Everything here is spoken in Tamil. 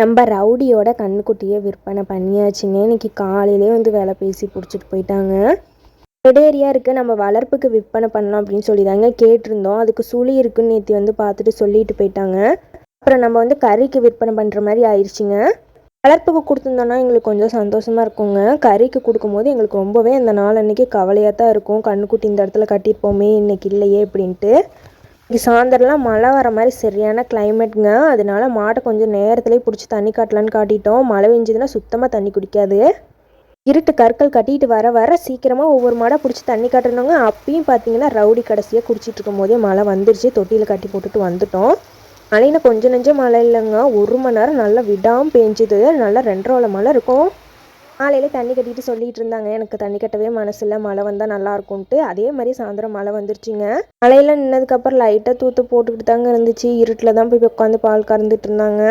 நம்ம ரவுடியோட கண்ணுக்குட்டியை விற்பனை பண்ணியாச்சுங்க. இன்னைக்கு காலையிலே வந்து வேலை பேசி பிடிச்சிட்டு போயிட்டாங்க. டெடேரியா இருக்குது, நம்ம வளர்ப்புக்கு விற்பனை பண்ணலாம் அப்படின்னு சொல்லி தாங்க கேட்டிருந்தோம். அதுக்கு சுழி இருக்குன்னு நேற்று வந்து பார்த்துட்டு சொல்லிட்டு போயிட்டாங்க. அப்புறம் நம்ம வந்து கறிக்கு விற்பனை பண்ணுற மாதிரி ஆயிடுச்சுங்க. வளர்ப்புக்கு கொடுத்துருந்தோன்னா எங்களுக்கு கொஞ்சம் சந்தோஷமாக இருக்குங்க. கறிக்கு கொடுக்கும்போது எங்களுக்கு ரொம்பவே அந்த நாள் அன்றைக்கி கவலையாக தான் இருக்கும். கண்ணுக்குட்டி இந்த இடத்துல கட்டியிருப்போமே, இன்னைக்கு இல்லையே அப்படின்ட்டு. சாயந்தரம்லாம் மழை வர மாதிரி சரியான கிளைமேட்டுங்க. அதனால மாட்டை கொஞ்சம் நேரத்துலேயே பிடிச்சி தண்ணி காட்டலான்னு காட்டிட்டோம். மழை பெஞ்சதுன்னா சுத்தமாக தண்ணி குடிக்காது. இருட்டு கற்கள் கட்டிட்டு வர வர சீக்கிரமாக ஒவ்வொரு மாடாக பிடிச்சி தண்ணி காட்டுறவங்க. அப்பயும் பார்த்தீங்கன்னா ரவுடி கடைசியாக குடிச்சிட்டு இருக்கும் போதே மழை வந்துருச்சு. தொட்டியில் கட்டி போட்டுட்டு வந்துட்டோம். மழையில் கொஞ்சம் நெஞ்சம் மழை இல்லைங்க, 1 மணி நேரம் நல்லா விடாமல் பெஞ்சுது. நல்லா 2.5 மழை இருக்கும். காலையில் தண்ணி கட்டிட்டு சொல்லிட்டு இருந்தாங்க, எனக்கு தண்ணி கட்டவே மனசில்லை, மழை வந்தால் நல்லா இருக்கும்ன்ட்டு. அதே மாதிரி சாயந்தரம் மழை வந்துருச்சுங்க. மழையெல்லாம் நின்னதுக்கப்புறம் லைட்டாக தூத்து போட்டுக்கிட்டு தாங்க இருந்துச்சு. இருட்டில் தான் போய் உட்காந்து பால் கறந்துட்டு இருந்தாங்க.